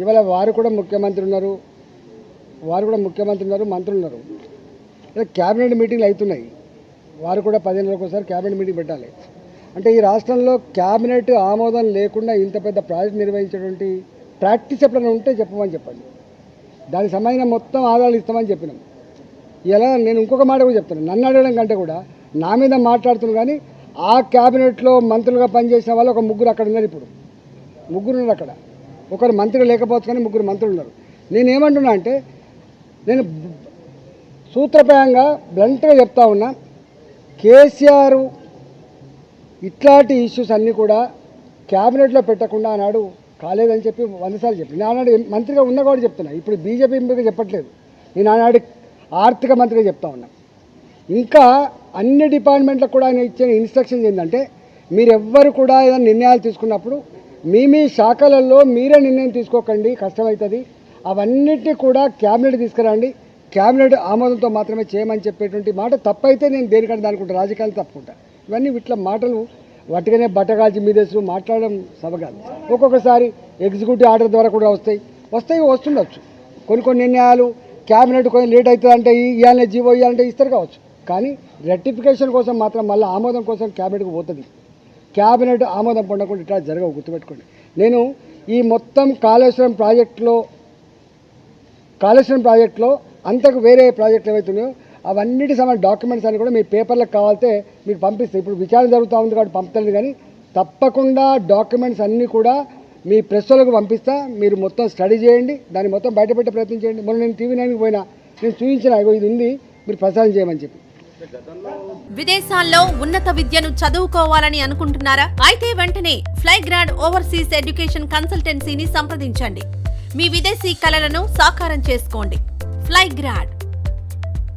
ఇవాళ వారు కూడా ముఖ్యమంత్రి ఉన్నారు, మంత్రులు ఉన్నారు. క్యాబినెట్ మీటింగ్లు అవుతున్నాయి, వారు కూడా 10 నెలలకు ఒకసారి క్యాబినెట్ మీటింగ్ పెట్టాలి. అంటే ఈ రాష్ట్రంలో క్యాబినెట్ ఆమోదం లేకుండా ఇంత పెద్ద ప్రాజెక్ట్ నిర్వహించేటువంటి ప్రాక్టీస్ ఎప్పుడైనా ఉంటే చెప్పమని చెప్పండి. దానికి సంబంధించిన మొత్తం ఆధారాలు ఇస్తామని చెప్పినాం. ఇలా నేను ఇంకొక మాట కూడా చెప్తాను, నన్ను అడగడం కంటే కూడా నా మీద మాట్లాడుతున్నాను. కానీ ఆ క్యాబినెట్లో మంత్రులుగా పనిచేసిన వాళ్ళు ఒక 3 అక్కడ ఉన్నారు. ఇప్పుడు 3 ఉన్నారు అక్కడ. ఒకరు మంత్రి లేకపోవచ్చు కానీ 3 మంత్రులు ఉన్నారు. నేనేమంటున్నా అంటే, నేను సూత్రప్రాయంగా బ్లంట్గా చెప్తా ఉన్నా, కేసీఆర్ ఇట్లాంటి ఇష్యూస్ అన్నీ కూడా క్యాబినెట్లో పెట్టకుండా ఆనాడు కాలేదని చెప్పి 100 సార్లు చెప్పి, నేను ఆనాడు మంత్రిగా ఉన్న కూడా చెప్తున్నా. ఇప్పుడు బీజేపీ ఎంపీగా చెప్పట్లేదు, నేను ఆనాడు ఆర్థిక మంత్రిగా చెప్తా ఉన్నా. ఇంకా అన్ని డిపార్ట్మెంట్లకు కూడా ఆయన ఇచ్చిన ఇన్స్ట్రక్షన్స్ ఏంటంటే, మీరెవ్వరు కూడా ఏదైనా నిర్ణయాలు తీసుకున్నప్పుడు మీ శాఖలలో మీరే నిర్ణయం తీసుకోకండి, కష్టమవుతుంది. అవన్నిటినీ కూడా క్యాబినెట్ తీసుకురండి, క్యాబినెట్ ఆమోదంతో మాత్రమే చేయమని చెప్పేటువంటి మాట తప్పైతే నేను దేనికంటే దానికుంటా, రాజకీయాలు తప్పుకుంటా. ఇవన్నీ ఇట్లా మాటలు వాటిగానే బట్టగాల్చి మీదేసు మాట్లాడడం సబగాదు. ఒక్కొక్కసారి ఎగ్జిక్యూటివ్ ఆర్డర్ ద్వారా కూడా వస్తుండొచ్చు. కొన్ని నిర్ణయాలు క్యాబినెట్ కొంచెం లేట్ అవుతుంది అంటే ఇవ్వాలనే జీవో ఇవ్వాలంటే ఇస్తారు కావచ్చు. కానీ రెక్టిఫికేషన్ కోసం మాత్రం మళ్ళీ ఆమోదం కోసం క్యాబినెట్కి పోతుంది. క్యాబినెట్ ఆమోదం పొందకుండా ఇట్లా జరగవు, గుర్తుపెట్టుకోండి. నేను ఈ మొత్తం కాళేశ్వరం ప్రాజెక్టులో అంతకు వేరే ప్రాజెక్టులు ఏవైతున్నాయో అవన్నిటి సంబంధించిన డాక్యుమెంట్స్ అన్ని కూడా మీ పేపర్లకు కావాలితే మీకు పంపిస్తాయి. ఇప్పుడు విచారణ జరుగుతూ ఉంది కాబట్టి పంపుతుంది, కానీ తప్పకుండా డాక్యుమెంట్స్ అన్నీ కూడా మీ ప్రెస్ వాళ్ళకు పంపిస్తా. మీరు మొత్తం స్టడీ చేయండి, దాన్ని మొత్తం బయటపెట్టే ప్రయత్నం చేయండి. మొన్న నేను TV9కి పోయినా, నేను చూపించిన ఇది ఉంది, మీరు ప్రసారం చేయమని చెప్పి. విదేశాల్లో ఉన్నత విద్యను చదువుకోవాలని అనుకుంటున్నారా? అయితే వెంటనే ఫ్లైగ్రాడ్ ఓవర్సీస్ ఎడ్యుకేషన్ కన్సల్టెన్సీని సంప్రదించండి. మీ విదేశీ కలలను సాకారం చేసుకోండి. ఫ్లైగ్రాడ్